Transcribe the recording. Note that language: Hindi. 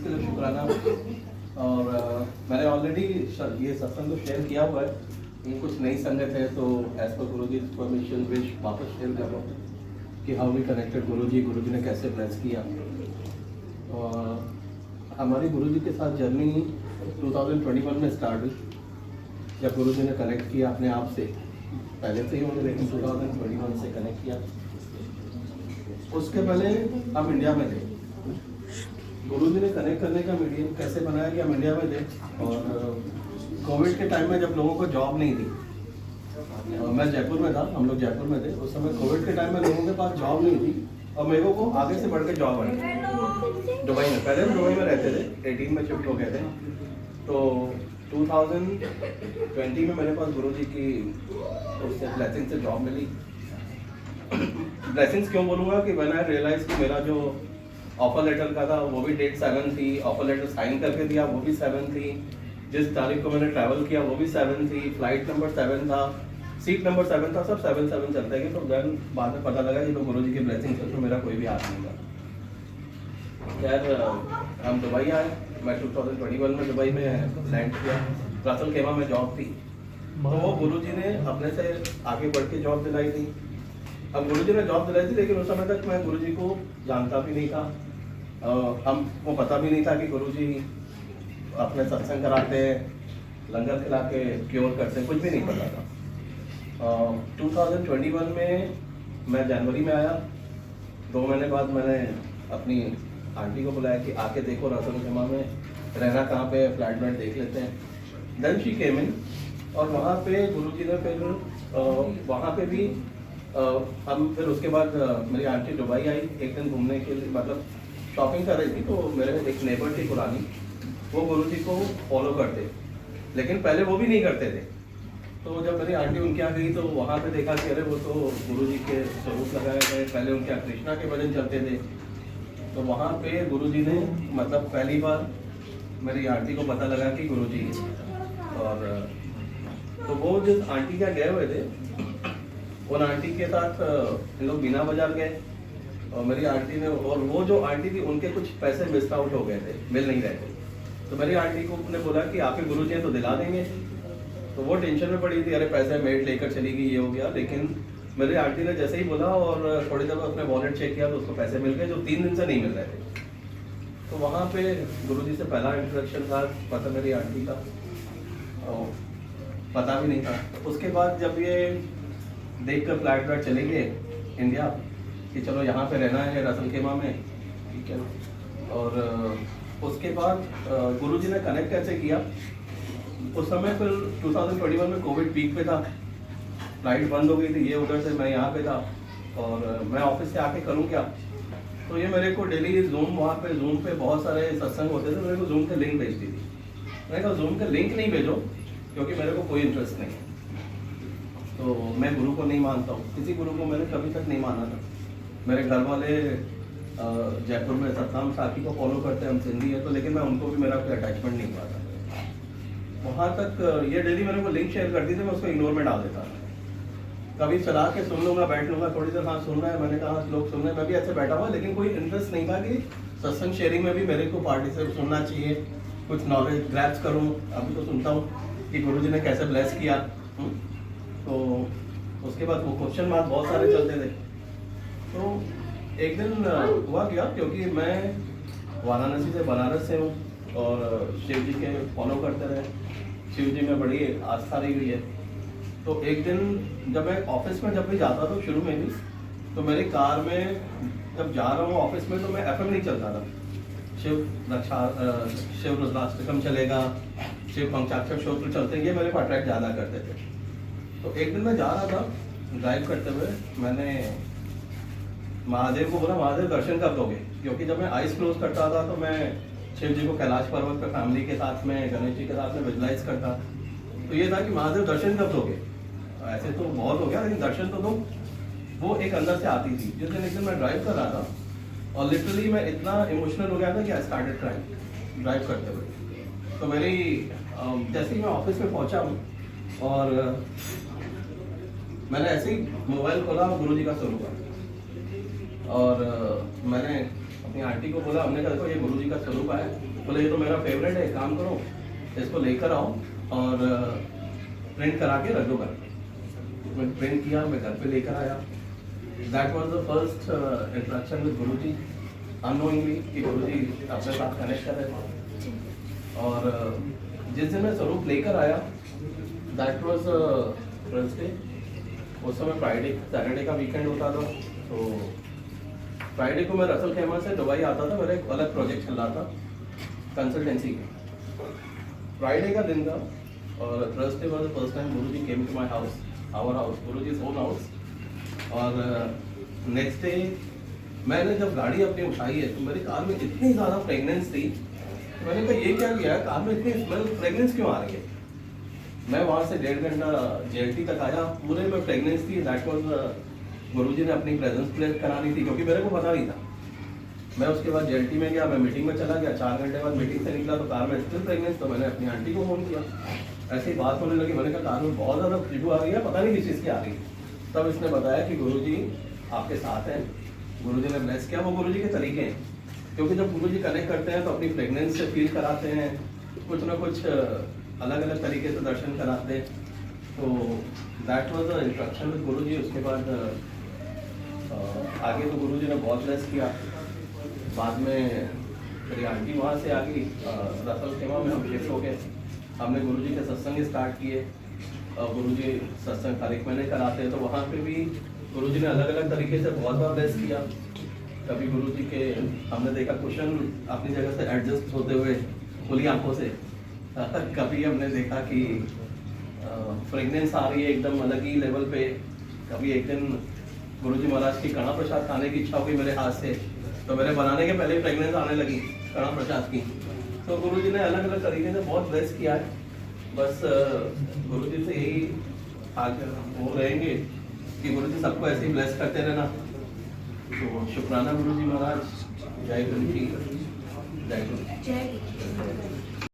के लिए शुक्राना। और मैंने ऑलरेडी ये सत्संग तो शेयर किया हुआ है, ये कुछ नई संगत है तो एज पर गुरु जी परमिशन विश वापस शेयर कर रहा हूँ कि हाउ वी कनेक्टेड गुरु जी ने कैसे ब्लेस किया। और हमारी गुरु जी के साथ जर्नी 2021 में स्टार्ट हुई, जब गुरु जी ने कनेक्ट किया अपने आप से, पहले से ही उन्होंने लेकिन 2021 से कनेक्ट किया। उसके पहले हम इंडिया में थे, गुरुजी ने कनेक्ट करने का मीडियम कैसे बनाया कि हम इंडिया में थे। और कोविड के टाइम में जब लोगों को जॉब नहीं थी, मैं जयपुर में था, हम लोग जयपुर में थे उस समय, कोविड के टाइम में लोगों के पास जॉब नहीं थी और मेरे को आगे से बढ़ के जॉब आई दुबई में। पहले हम दुबई में रहते थे, 18 में शिफ्ट हो गए थे। तो 2020 में मेरे पास गुरुजी की उससे ब्लेसिंग से जॉब मिली। ब्लेसिंग्स क्यों बोलूँगा कि मैंने रियलाइज कि मेरा जो ऑफर लेटर का था वो भी डेट 7 थी, ऑफर लेटर साइन करके दिया वो भी 7 थी, जिस तारीख को मैंने ट्रैवल किया वो भी 7 थी, फ्लाइट नंबर 7 था, सीट नंबर 7 था, सब 7 चलते गए। तो देन बाद में पता लगा कि तो गुरुजी की ब्लेसिंग से तो मेरा कोई भी हाथ नहीं था। खैर हम दुबई आए, मैं 2021 में दुबई में लैंड किया, रसल खेमा में जॉब थी। तो वो गुरुजी ने अपने से आगे बढ़ के जॉब दिलाई थी। अब गुरुजी ने जॉब दिलाई थी लेकिन उस समय तक मैं गुरुजी को जानता भी नहीं था, हमको पता भी नहीं था कि गुरुजी अपने सत्संग कराते हैं, लंगर खिला के क्योर करते हैं, कुछ भी नहीं पता था। 2021 में मैं जनवरी में आया, 2 महीने बाद मैंने अपनी आंटी को बुलाया कि आके देखो रसल खेमा में रहना कहाँ पे, फ्लैट ब्लैट देख लेते हैं। देन शी केम इन और वहाँ पे गुरुजी ने फिर वहाँ पे भी हम फिर उसके बाद मेरी आंटी दुबई आई एक दिन घूमने के लिए, मतलब शॉपिंग कर रही थी। तो मेरे एक नेबर थी पुरानी, वो गुरुजी को फॉलो करते, लेकिन पहले वो भी नहीं करते थे। तो जब मेरी आंटी उनके यहाँ गई तो वहाँ पे देखा कि अरे वो तो गुरुजी के स्वरूप लगाए गए, पहले उनके यहाँ कृष्णा के भजन चलते थे। तो वहाँ पे गुरुजी ने मतलब पहली बार मेरी आंटी को पता लगा कि गुरुजी है। और तो वो जिस आंटी के गए हुए थे उन आंटी के साथ इन लोग बीना बाजार गए और मेरी आंटी ने, और वो जो आंटी थी उनके कुछ पैसे मिस आउट हो गए थे, मिल नहीं रहे थे। तो मेरी आंटी को ने बोला कि आपके गुरुजी हैं तो दिला देंगे। तो वो टेंशन में पड़ी थी, अरे पैसे मेड लेकर चली गई, ये हो गया। लेकिन मेरी आंटी ने जैसे ही बोला और थोड़ी देर में उसने वॉलेट चेक किया तो उसको पैसे मिल गए जो 3 दिन से नहीं मिल रहे थे। तो वहाँ पे गुरुजी से पहला इंट्रोडक्शन था, पता मेरी आंटी का और पता भी नहीं था। उसके बाद जब ये देख कर फ्लैट व्लैट चले गए इंडिया कि चलो यहाँ पे रहना है रसल खेमा में, ठीक है ना। और उसके बाद गुरुजी ने कनेक्ट कैसे किया, उस समय फिर 2021 में कोविड पीक पे था, फ्लाइट बंद हो गई थी, ये उधर से मैं यहाँ पे था और मैं ऑफिस से आके करूँ क्या। तो ये मेरे को डेली जूम, वहाँ पे जूम पे बहुत सारे सत्संग होते थे, मेरे को जूम के लिंक भेजती थी। मैंने कहा जूम के लिंक नहीं भेजो क्योंकि मेरे को कोई इंटरेस्ट नहीं है। तो मैं गुरु को नहीं मानता हूँ, किसी गुरु को मैंने कभी तक नहीं माना था। मेरे घर वाले जयपुर में सतनाम साखी को फॉलो करते हैं, हम सिंधी है तो, लेकिन मैं उनको भी मेरा कोई अटैचमेंट नहीं हुआ था। वहाँ तक ये डेली मेरे को लिंक शेयर करती थी, मैं उसको इग्नोर में डाल देता था। कभी चला के सुन लूँगा, बैठ लूँगा थोड़ी देर, हाँ सुन रहा है, मैंने कहा लोग सुन रहे हैं, मैं भी ऐसे बैठा हुआ, लेकिन कोई इंटरेस्ट नहीं था कि सत्संग शेयरिंग में भी मेरे को पार्टी से सुनना चाहिए, कुछ नॉलेज ग्रैब्स करूँ। अभी तो सुनता हूँ कि गुरुजी ने कैसे ब्लेस किया। तो उसके बाद वो क्वेश्चन मार्क बहुत सारे चलते थे। तो एक दिन हुआ क्या, क्योंकि मैं वाराणसी से बनारस से हूँ और शिव जी के फॉलो करते रहे, शिव जी में बड़ी आस्था रही हुई है। तो एक दिन जब मैं ऑफिस में जब भी जाता था शुरू में भी, तो मेरी कार में जब जा रहा हूँ ऑफिस में तो मैं एफएम नहीं चलता था, शिव रुद्राष्टकम चलेगा, शिव पंचाक्षर स्त्रोत्र चलते हैं, ये मेरे को अट्रैक्ट ज़्यादा करते थे। तो एक दिन मैं जा रहा था ड्राइव करते हुए, मैंने महादेव को बोला महादेव दर्शन कब दोगे, क्योंकि जब मैं आइज क्लोज करता था तो मैं शिव जी को कैलाश पर्वत पर फैमिली के साथ में, गणेश जी के साथ में विजुलाइज करता। तो ये था कि महादेव दर्शन कब दोगे, ऐसे तो बहुत हो गया लेकिन दर्शन तो दो। वो एक अंदर से आती थी। जिस दिन एक दिन मैं ड्राइव कर रहा था और लिटरली मैं इतना इमोशनल हो गया था कि आई स्टार्टेड क्राइंग ड्राइव करते हुए। तो मेरी जैसे ही मैं ऑफिस में पहुंचा हूँ और मैंने ऐसे ही मोबाइल खोला गुरुजी का स्वरूप और मैंने अपनी आंटी को बोला, हमने कहा देखो ये गुरुजी का स्वरूप है, बोले ये तो मेरा फेवरेट है, काम करो इसको लेकर आओ और प्रिंट करा के रख दो घर पे। मैं प्रिंट किया, मैं घर पे लेकर आया। That was the first interaction with Guruji, unknowingly कि गुरुजी अपने साथ कनेक्ट कर रहे थे। और जिस दिन मैं स्वरूप लेकर आया, दैट वाज थर्सडे, उस समय फ्राइडे सैटरडे का वीकेंड होता था। तो फ्राइडे को मैं रसल खेमा से दुबई आता था, मेरा एक अलग प्रोजेक्ट चल रहा था कंसल्टेंसी का। फ्राइडे का दिन था और Thursday was the first time Guruji came to my house, our house, Guruji's own house. और नेक्स्ट डे मैंने जब गाड़ी अपनी उठाई है तो मेरी कार में इतनी ज़्यादा फ्रेगनेंस थी, तो मैंने कहा ये क्या किया है, कार में इतनी स्मेल फ्रेगनेंस क्यों आ रही है। मैं वहाँ से 1.5 घंटा JLT तक आया, पूरे में फ्रेगनेंस थी। दैट वाज गुरुजी ने अपनी प्रेजेंस प्लेस करानी थी, क्योंकि मेरे को पता नहीं था। मैं उसके बाद JLT में गया, मैं मीटिंग में चला गया, 4 घंटे बाद मीटिंग से निकला तो कार में स्टिल प्रेगनेंस। तो मैंने अपनी आंटी को फ़ोन किया, ऐसे ही बात होने लगी, मैंने कहा कार में बहुत ज़्यादा खुशबू आ रही है, पता नहीं किस चीज़ की आ रही है। तब इसने बताया कि गुरुजी आपके साथ हैं, गुरुजी ने ब्लेस किया। वो गुरुजी के तरीके हैं, क्योंकि जब गुरुजी कनेक्ट करते हैं तो अपनी प्रेगनेंस से फील कराते हैं, कुछ ना कुछ अलग अलग तरीके से दर्शन कराते हैं। तो that was the instruction with Guruji. उसके बाद आगे तो गुरुजी ने बहुत ब्लेस किया। बाद में मेरी आंटी वहाँ से आ गई, रसल खेमा में हम शिफ्ट हो गए। हमने गुरुजी के सत्संग स्टार्ट किए। गुरुजी सत्संग हर एक महीने कराते हैं, तो वहाँ पे भी गुरुजी ने अलग अलग तरीके से बहुत बार ब्लेस किया। कभी गुरुजी के हमने देखा क्वेश्चन अपनी जगह से एडजस्ट होते हुए खुली आंखों से। कभी हमने देखा कि फ्रेगनेंस आ रही है एकदम अलग ही लेवल पे। कभी एक दिन गुरुजी महाराज की कड़ा प्रसाद खाने की इच्छा हो गई मेरे हाथ से, तो मेरे बनाने के पहले ही फ्रेगनेंस आने लगी कड़ा प्रसाद की। तो गुरुजी ने अलग अलग तरीके से बहुत ब्लेस किया है। बस गुरुजी से यही आगे वो रहेंगे कि गुरुजी सबको ऐसे ही ब्लेस करते रहना। तो शुक्राना गुरुजी महाराज। जय गुरु जी, जय गुरु।